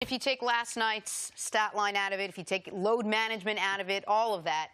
If you take last night's stat line out of it, if you take load management out of it, all of that,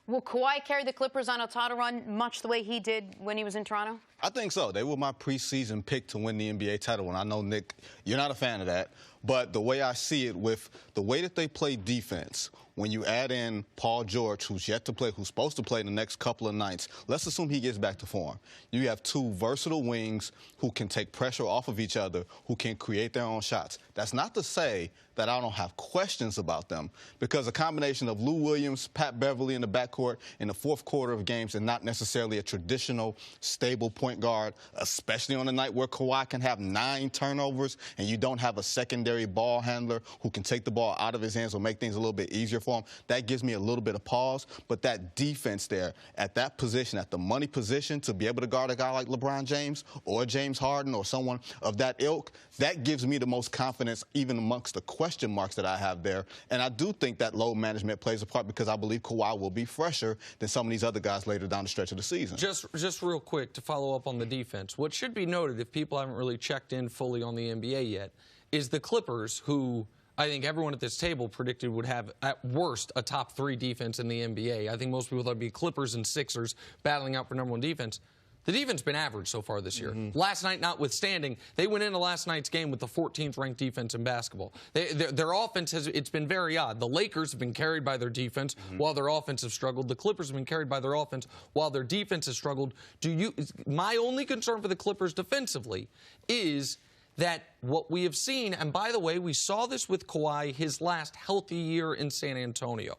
will Kawhi carry the Clippers on a title run much the way he did when he was in Toronto? I think so. They were my preseason pick to win the NBA title. And I know, Nick, you're not a fan of that. But the way I see it, with the way that they play defense, when you add in Paul George, who's yet to play, who's supposed to play in the next couple of nights, let's assume he gets back to form. You have two versatile wings who can take pressure off of each other, who can create their own shots. That's not to say that I don't have questions about them, because a combination of Lou Williams, Pat Beverly in the backcourt in the fourth quarter of games and not necessarily a traditional stable point guard, especially on a night where Kawhi can have 9 turnovers and you don't have a secondary ball handler who can take the ball out of his hands or make things a little bit easier for him. That gives me a little bit of pause. But that defense there at that position, at the money position, to be able to guard a guy like LeBron James or James Harden or someone of that ilk, that gives me the most confidence even amongst the question marks that I have there. And I do think that load management plays a part, because I believe Kawhi will be fresher than some of these other guys later down the stretch of the season. Just real quick to follow up on the defense, what should be noted, if people haven't really checked in fully on the NBA yet, is the Clippers, who I think everyone at this table predicted would have, at worst, a top 3 defense in the NBA. I think most people thought it would be Clippers and Sixers battling out for #1 defense. The defense has been average so far this year. Last night notwithstanding, they went into last night's game with the 14th ranked defense in basketball. Their offense it's been very odd. The Lakers have been carried by their defense while their offense has struggled. The Clippers have been carried by their offense while their defense has struggled. My only concern for the Clippers defensively is that what we have seen, and by the way, we saw this with Kawhi his last healthy year in San Antonio,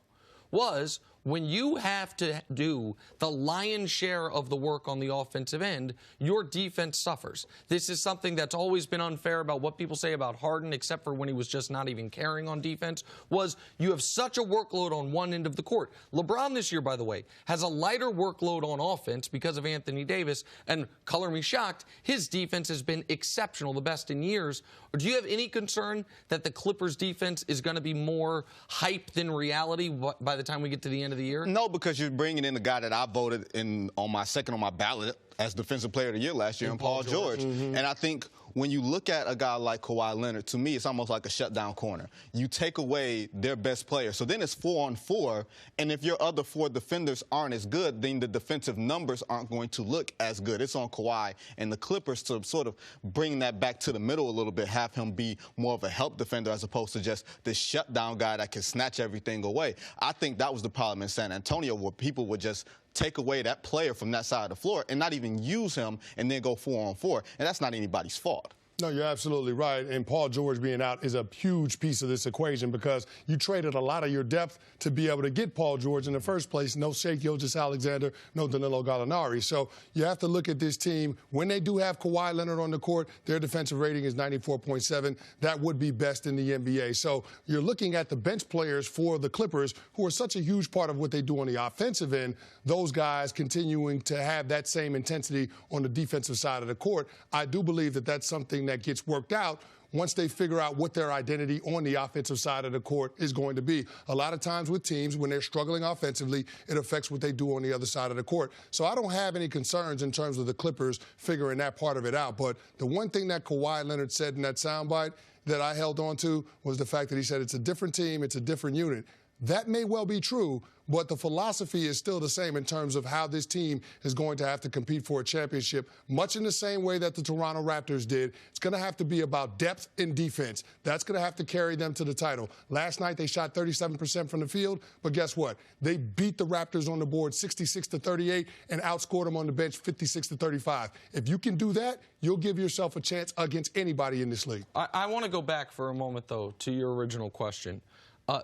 was when you have to do the lion's share of the work on the offensive end, your defense suffers. This is something that's always been unfair about what people say about Harden, except for when he was just not even carrying on defense, was you have such a workload on one end of the court. LeBron this year, by the way, has a lighter workload on offense because of Anthony Davis, and color me shocked, his defense has been exceptional, the best in years. Do you have any concern that the Clippers defense is going to be more hype than reality by the time we get to the end of the year? No, because you're bringing in the guy that I voted in on my ballot as Defensive Player of the Year last year, and Paul George. And I think when you look at a guy like Kawhi Leonard, to me, it's almost like a shutdown corner. You take away their best player. So then it's 4-on-4, and if your other 4 defenders aren't as good, then the defensive numbers aren't going to look as good. It's on Kawhi and the Clippers to sort of bring that back to the middle a little bit, have him be more of a help defender as opposed to just this shutdown guy that can snatch everything away. I think that was the problem in San Antonio, where people would just take away that player from that side of the floor and not even use him and then go 4-on-4. And that's not anybody's fault. No, you're absolutely right. And Paul George being out is a huge piece of this equation, because you traded a lot of your depth to be able to get Paul George in the first place. No Shai Gilgeous-Alexander, no Danilo Gallinari. So you have to look at this team. When they do have Kawhi Leonard on the court, their defensive rating is 94.7. That would be best in the NBA. So you're looking at the bench players for the Clippers, who are such a huge part of what they do on the offensive end. Those guys continuing to have that same intensity on the defensive side of the court. I do believe that that's something that gets worked out once they figure out what their identity on the offensive side of the court is going to be. A lot of times with teams, when they're struggling offensively, it affects what they do on the other side of the court. So I don't have any concerns in terms of the Clippers figuring that part of it out. But the one thing that Kawhi Leonard said in that soundbite that I held on to was the fact that he said it's a different team, it's a different unit. That may well be true, but the philosophy is still the same in terms of how this team is going to have to compete for a championship, much in the same way that the Toronto Raptors did. It's going to have to be about depth and defense. That's going to have to carry them to the title. Last night they shot 37% from the field, but guess what? They beat the Raptors on the board 66-38 and outscored them on the bench 56-35. If you can do that, you'll give yourself a chance against anybody in this league. I want to go back for a moment, though, to your original question.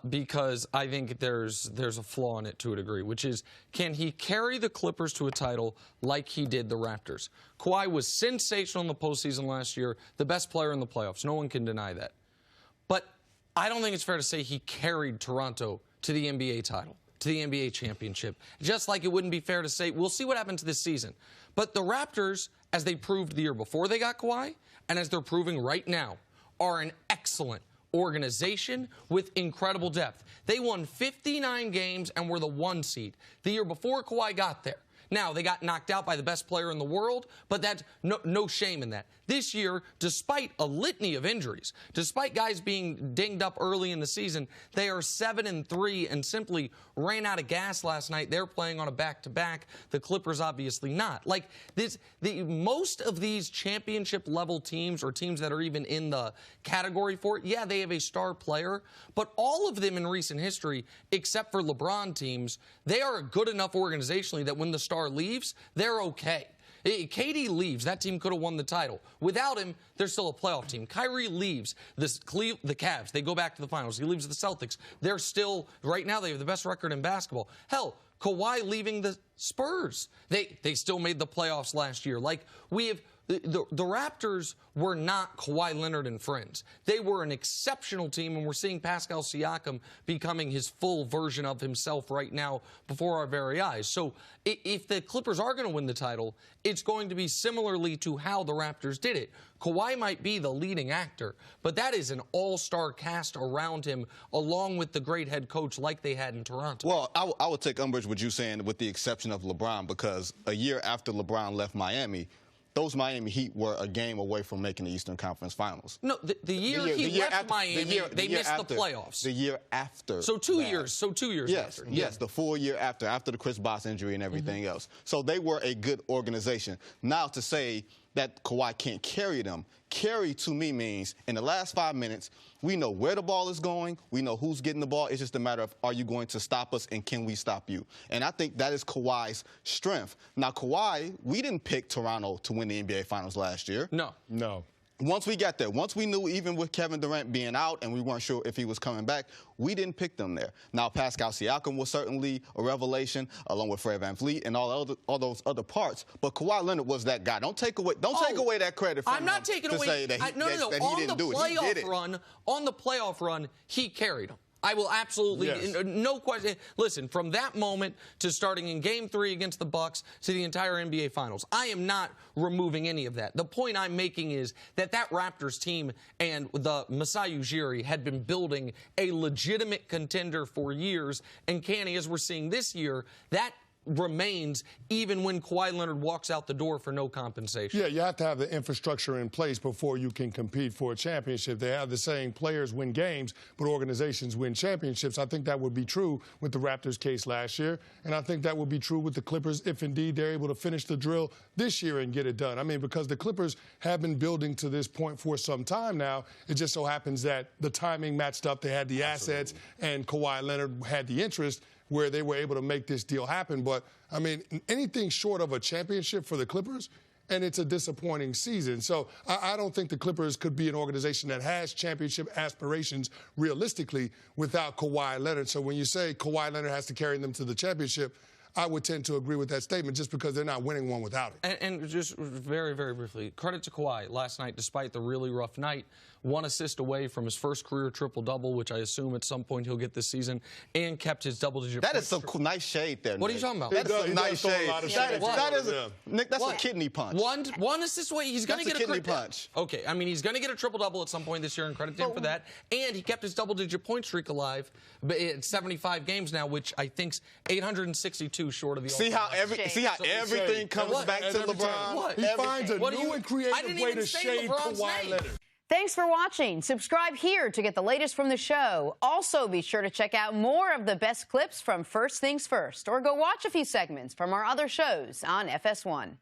Because I think there's a flaw in it to a degree, which is, can he carry the Clippers to a title like he did the Raptors? Kawhi was sensational in the postseason last year, the best player in the playoffs. No one can deny that. But I don't think it's fair to say he carried Toronto to the NBA title, to the NBA championship. Just like it wouldn't be fair to say, we'll see what happens this season. But the Raptors, as they proved the year before they got Kawhi, and as they're proving right now, are an excellent organization with incredible depth. They won 59 games and were the 1 seed the year before Kawhi got there. Now, they got knocked out by the best player in the world, but that's no shame in that. This year, despite a litany of injuries, despite guys being dinged up early in the season, they are 7-3 and simply ran out of gas last night. They're playing on a back-to-back. The Clippers obviously not. Like most of these championship-level teams or teams that are even in the category for it, yeah, they have a star player, but all of them in recent history, except for LeBron teams, they are good enough organizationally that when the star leaves, they're okay. KD leaves, that team could have won the title. Without him, they're still a playoff team. Kyrie leaves the Cavs. They go back to the finals. He leaves the Celtics. They're still, right now, they have the best record in basketball. Hell, Kawhi leaving the Spurs. They still made the playoffs last year. Like, we have... The Raptors were not Kawhi Leonard and friends. They were an exceptional team, and we're seeing Pascal Siakam becoming his full version of himself right now before our very eyes. So if the Clippers are going to win the title, it's going to be similarly to how the Raptors did it. Kawhi might be the leading actor, but that is an all-star cast around him, along with the great head coach like they had in Toronto. Well, I would take umbrage with you saying with the exception of LeBron, because a year after LeBron left Miami, those Miami Heat were a game away from making the Eastern Conference Finals. No, the year he left Miami, they missed the playoffs. The year after. So 2 years. So 2 years yes, after. Yes, the full year after the Chris Bosh injury and everything else. So they were a good organization. Now to say that Kawhi can't carry them, carry to me means in the last 5 minutes, we know where the ball is going, we know who's getting the ball. It's just a matter of, are you going to stop us and can we stop you? And I think that is Kawhi's strength. Now, Kawhi, we didn't pick Toronto to win the NBA Finals last year. No. Once we got there, once we knew even with Kevin Durant being out and we weren't sure if he was coming back, we didn't pick them there. Now, Pascal Siakam was certainly a revelation, along with Fred VanVleet and all those other parts. But Kawhi Leonard was that guy. Don't take away that credit from him. I'm not taking away. Say that he didn't do it. He did it. On the playoff run, he carried them. I will absolutely, no question. Listen, from that moment to starting in Game 3 against the Bucks to the entire NBA Finals, I am not removing any of that. The point I'm making is that Raptors team and the Masai Ujiri had been building a legitimate contender for years, and Canny, as we're seeing this year, that remains even when Kawhi Leonard walks out the door for no compensation. Yeah, you have to have the infrastructure in place before you can compete for a championship. They have the saying, players win games, but organizations win championships. I think that would be true with the Raptors case last year, and I think that would be true with the Clippers if indeed they're able to finish the drill this year and get it done. I mean, because the Clippers have been building to this point for some time now. It just so happens that the timing matched up. They had the assets, and Kawhi Leonard had the interest, where they were able to make this deal happen. But, I mean, anything short of a championship for the Clippers, and it's a disappointing season. So I don't think the Clippers could be an organization that has championship aspirations realistically without Kawhi Leonard. So when you say Kawhi Leonard has to carry them to the championship, I would tend to agree with that statement just because they're not winning one without it. And just very, very briefly, credit to Kawhi. Last night, despite the really rough night, 1 assist away from his first career triple-double, which I assume at some point he'll get this season, and kept his double-digit. That is some nice shade there, Nick. What are you talking about? That is some nice shade. Nick, that's What? a kidney punch. One assist away. He's going to get a kidney punch. Okay, I mean, he's going to get a triple-double at some point this year, and credit to him for that. And he kept his double-digit point streak alive at 75 games now, which I think's 862 short of the See how everything comes back to LeBron? What? He finds a new and creative way to shade Kawhi Leonard. Thanks for watching. Subscribe here to get the latest from the show. Also, be sure to check out more of the best clips from First Things First, or go watch a few segments from our other shows on FS1.